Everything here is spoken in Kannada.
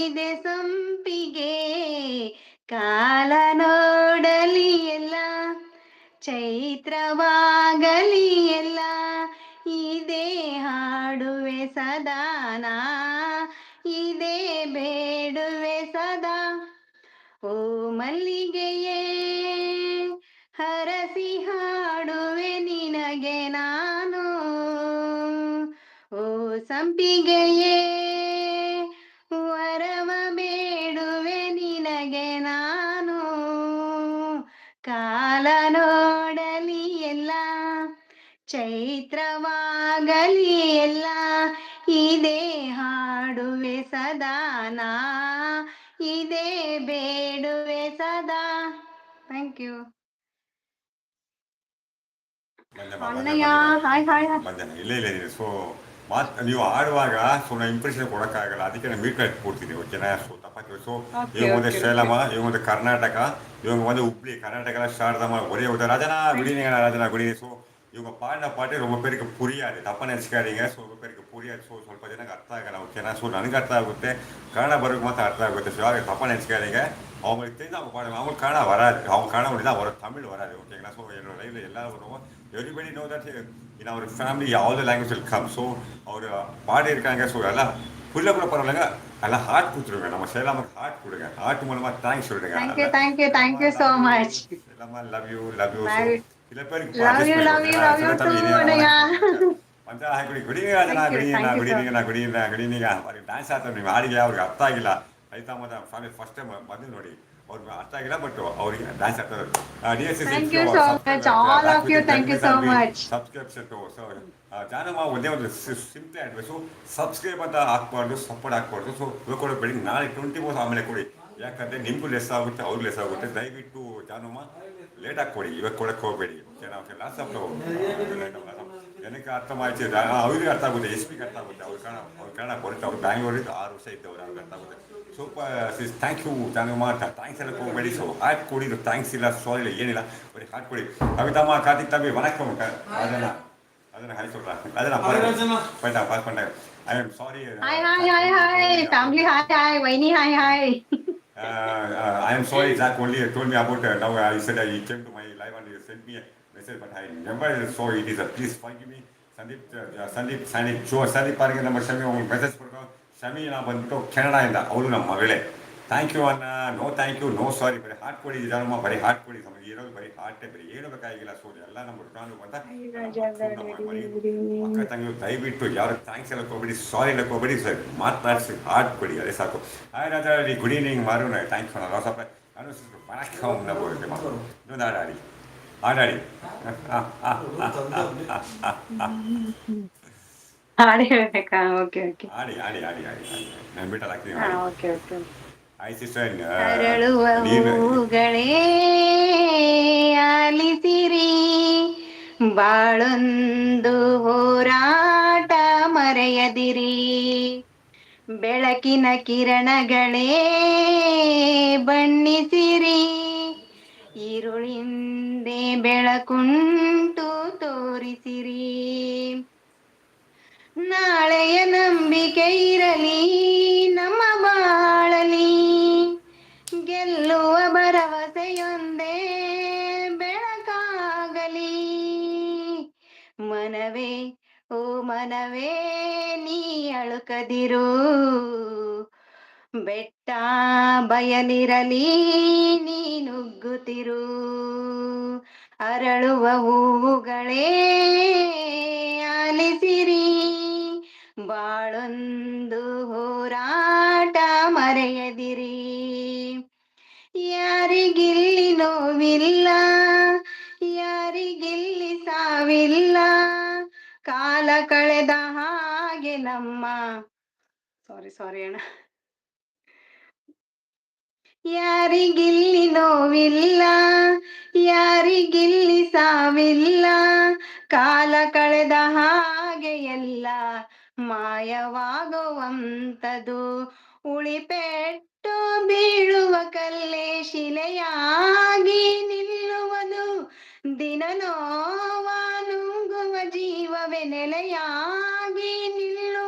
ಇದೆ ಸಂಪಿಗೆ ಕಾಲ ನೋಡಲಿ ಎಲ್ಲ ಚೈತ್ರವಾಗಲಿ ಎಲ್ಲ ಇದೇ ಹಾಡುವೆ ಸದಾನ ಇದೇ ಬೇಡುವೆ ಸದಾ ಓ ಮಲ್ಲಿಗೆಯೇ ಹರಸಿ ಹಾಡುವೆ ನಿನಗೆ ನಾನು ಓ ಸಂಪಿಗೆಯೇ ವರವ ಬೇಡುವೆ ನಿನಗೆ ನಾನು ಕಾಲ ನೋಡಲಿ ಎಲ್ಲ ಚೈತ್ರವಾಗಲಿ ಎಲ್ಲ ಇದೇ ಹಾಡುವೆ ಸದಾನ ಇದೇ ಬೇಡುವೆ ಸದಾ. ಥ್ಯಾಂಕ್ ಯು ಅಣ್ಣಯ್ಯ. Hi hi hi. ಬಂದೇನೆ ಇಲ್ಲೇ ಇಲ್ಲ ಸೊ ನೀವು ಆಡುವಾಗ ಸೊ ನಾನು ಇಂಪ್ರೆಷನ್ ಕೊಡೋಕ್ಕಾಗಲ್ಲ, ಅದಕ್ಕೆ ನಾನು ಮೀಟ್ ಕೊಡ್ತೀನಿ. ಓಕೆನಾ? ಸೊ ತಪ್ಪಾಗಿ ಸೊ ಇವಾಗ ಒಂದು ಶ್ರೀಲಮ, ಇವಾಗ ಒಂದು ಕರ್ನಾಟಕ, ಇವಾಗ ಒಂದು ಹುಬ್ಳಿ, கர்நாடகா ஸ்டார்தாமா ஒரே ஒரு ராஜனா குடினீங்க ராஜனா குடி. ஸோ இவங்க பாடின பாட்டு ரொம்ப பேருக்கு புரியாது, ತಪ್ಪ ನೆನೆಸ್ಕಾಡಿங்க. ಸೊ ரொம்ப பேருக்கு புரியாது. ಸೊ ಸ್ವಲ್ಪ ಜನಕ್ಕೆ ಅರ್ಥ ಆಗಲ್ಲ. ಓಕೆನಾ? ಸೊ ನನಗೆ ಅರ್ಥ ಆಗುತ್ತೆ, ಕನ್ನಡ ಬರೋಕ್ಕೆ ಮಾತ್ರ ಅರ್ಥ ಆಗುತ್ತೆ. ஸோ ಯಾವಾಗ தப்பா நினச்சிக்காதீங்க. அவங்களுக்கு தெரிஞ்சு அவங்க பாடுவாங்க, அவங்களுக்கு கன்னடா வராது, அவங்க கன்னடா மட்டும் தான் வரும், தமிழ் வராது. ஓகேங்களா? ஸோ என்னோட லைஃப்பில் எல்லாரும் வருவோம். Everybody know that in our family all the language will come. So அவர் பாடி இருக்காங்க. ஸோ எல்லாம் புள்ள கூட பரவாயில்லைங்க, எல்லாம் ஹார்ட் கொடுத்துருங்க. நம்ம சேலாமுக்கு ஹார்ட் கொடுங்க, ஹார்ட் மூலமாக தேங்க்ஸ் சொல்லுங்க. Thank you so much. சேலாமா love you love you. So சில பேருக்கு love you love you love you too ಅಣ್ಣಯ್ಯ. ಅಂತ ಹಾಕಿ ಗುಡಿಗೆ ರಾಜನ ಗುಡಿನೀಗ ಅವ್ರಿಗೆ ಡ್ಯಾನ್ಸ್ ಆಡ್ತಾರೆ. ನೀವು ಹಾಡಿಗೆ ಅವ್ರಿಗೆ ಅರ್ಥ ಆಗಿಲ್ಲ, ರೈತ ಮತ ಫ್ಯಾಮಿಲಿ ಫಸ್ಟ್ ಟೈಮ್ ಬಂದು ನೋಡಿ, ಅವ್ರಿಗೆ ಅರ್ಥ ಆಗಿಲ್ಲ, ಬಟ್ ಅವ್ರಿಗೆ ಡ್ಯಾನ್ಸ್ ಆಗ್ತಾರೆ. Thank you so much all of you. Thank you so much. Subscription so ಜಾನಮ್ಮ ಒಂದೇ ಒಂದು ಸಿಂಪ್ಲಿ ಅಡ್ವೈಸು, ಸಬ್ಸ್ಕ್ರೈಬ್ ಅಂತ ಹಾಕ್ಬಾರ್ದು, ಸಪೋರ್ಟ್ ಹಾಕ್ಬಾರ್ದು. ಸೊ ಇವಾಗ ಕೊಡಬೇಡಿ, ನಾಳೆ 24 ಆಮೇಲೆ ಕೊಡಿ. ಯಾಕಂದರೆ ನಿಮಗೂ ಲೆಸ್ ಆಗುತ್ತೆ, ಅವ್ರಿಗೂ ಲೆಸ್ ಆಗುತ್ತೆ. ದಯವಿಟ್ಟು ಜಾನಮ್ಮ ಲೇಟಾಗಿ ಕೊಡಿ, ಇವಾಗ ಕೊಡಕ್ಕೆ ಹೋಗಬೇಡಿ. ಓಕೆನಾ? ಓಕೆ ಲಾಸ್ಟ್ ಆಫ್ ಏನಕ್ಕೆ ಅರ್ಥ ಮಾಡ್ತೀವಿ, ಅವ್ರಿಗೆ ಅರ್ಥ ಆಗುತ್ತೆ, ಎಸ್.ಪಿಗೆ ಅರ್ಥ ಆಗುತ್ತೆ. ಅವ್ರ ಕನ್ನಡ ಬರುತ್ತೆ, ಅವ್ರು ಬ್ಯಾಂಗ್ಳೂರಿಂದ 6 ವರ್ಷ ಇದ್ದವ್ರು, ಅವ್ರಿಗೆ ಅರ್ಥ ಆಗುತ್ತೆ. ಸೂಪರ್ ಸಿಸ್, ಥ್ಯಾಂಕ್ ಯು ಜಾನಮ್ಮ. ಥ್ಯಾಂಕ್ಸ್ ಎಲ್ಲ ಹೋಗಬೇಡಿ. ಸೊ ಹಾಟ್ ಕೊಡಿ, ಥ್ಯಾಂಕ್ಸ್ ಇಲ್ಲ, ಸಾರಿ ಇಲ್ಲ, ಏನಿಲ್ಲ, ಬರೀ ಹಾಟ್ ಕೊಡಿ. ಕವಿತಮ್ಮ, ಕಾರ್ತಿಕ್ ತಮ್ಮಿ ವಣಕ್ಕಂ. ಅದನ್ನು ಹಾಯ್ சொல்றா, ಅದನ್ನು ಪಂಡ ಪಾಸ್ ಪಂಡ. I am sorry. Hi hi hi hi family. Hi hi ವೈನಿ. Hi hi. I am sorry, Zach only told me about now. I said he came to my live and he sent me a message, but I remember. So it is a please forgive me. Sandeep ಪಾರ್ಗೆ ನಮ್ಮ ಶಮಿ ಅವ್ರಿಗೆ ಮೆಸೇಜ್ ಕೊಡ್ಕೊ. ಶಮಿ ನಾ ಬಂದ್ಬಿಟ್ಟು ಕೆನಡಾಯಿಂದ, ಅವಳು ನಮ್ಮ ಮಗಳೇ. ಥ್ಯಾಂಕ್ ಯು ಅನ್ನ, no thank you, no sorry. ಬರೀ ಹಾಟ್ ಕೊಡಿ ಜಾನಮ್ಮ, ಬರೀ ಹಾಟ್ ಕೊಡಿ. ನಮಗೆ ಇರೋದು ಬರೀ ಹಾರ್ಟೇ, ಬರೀ ಏನು ಬೇಕಾಗಿಲ್ಲ. ಸೊ ಎಲ್ಲ ನಮ್ಮ ಋಣಾನು ಅಂತ ಅಕ್ಕ ತಂಗಿ ದಯವಿಟ್ಟು ಯಾರು ಥ್ಯಾಂಕ್ಸ್ ಎಲ್ಲ ಹೋಗ್ಬೇಡಿ, ಸಾರಿ ಎಲ್ಲ ಹೋಗ್ಬೇಡಿ. ಸರ್ ಮಾತನಾಡಿಸಿ ಹಾಟ್ ಕೊಡಿ, ಅದೇ ಸಾಕು. Hi Raja ready, good evening ಮಾರು. ಥ್ಯಾಂಕ್ಸ್ ಫಾರ್ ಲಾಸ್ ಆಫ್ ನಾನು ಪಣಕ್ಕ ನಬೋಗುತ್ತೆ ಮಾತು. ಇನ್ನೊಂದು ಆಡಾಡಿ ಆಡಾಡಿ ಹಾಡು ಹೇಳ್ಬೇಕಾ? Okay okay. ಆಡಿ ಆಡಿ ಆಡಿ ಆಡಿ ಆಡಿ ನಾನು ಬಿಟ್ಟಲ್ಲಿ ಹಾಕ್ತೀನಿ. Okay okay. Hi sister. ಅರಳುವ ಹೂಗಳೇ ಆಲಿಸಿರಿ, ಬಾಳೊಂದು ಹೋರಾಟ ಮರೆಯದಿರಿ. ಬೆಳಕಿನ ಕಿರಣಗಳೇ ಬಣ್ಣಿಸಿರಿ, ഇരുളിಂದೆ ಬೆಳಕುಂಟು ತೋರಿಸಿರಿ. ನಾಳೆಯ ನಂಬಿಕೆ ಇರಲಿ ನಮ್ಮ ಬಾಳಲಿ, ಗೆಲ್ಲುವ ಭರವಸೆಯೊಂದೇ ಬೆಳಕಾಗಲಿ. ಮನವೇ ಓ ಮನವೇ ನೀ ಅಳುಕದಿರು, ಬೆಟ್ಟ ಬಯಲಿರಲಿ ನೀ ನುಗ್ಗುತ್ತಿರು. ಅರಳುವ ಹೂವುಗಳೇ ಆಲಿಸಿರಿ, ಬಾಳೊಂದು ಹೋರಾಟ ಮರೆಯದಿರಿ. ಯಾರಿಗಿಲ್ಲಿ ನೋವಿಲ್ಲ, ಯಾರಿಗಿಲ್ಲಿ ಸಾವಿಲ್ಲ, ಕಾಲ ಕಳೆದ ಹಾಗೆ ನಮ್ಮ ಸಾರಿ ಅಣ್ಣ. ಯಾರಿಗಿಲ್ಲಿ ನೋವಿಲ್ಲ, ಯಾರಿಗಿಲ್ಲಿ ಸಾವಿಲ್ಲ, ಕಾಲ ಕಳೆದ ಹಾಗೆ ಎಲ್ಲ ಮಾಯವಾಗುವಂಥದು. ಉಳಿಪೆಟ್ಟು ಬೀಳುವ ಕಲ್ಲೇ ಶಿಲೆಯಾಗಿ ನಿಲ್ಲುವುದು, ದಿನ ನೋವ ನುಂಗುವ ಜೀವವೇ ನೆಲೆಯಾಗಿ ನಿಲ್ಲುವುದು.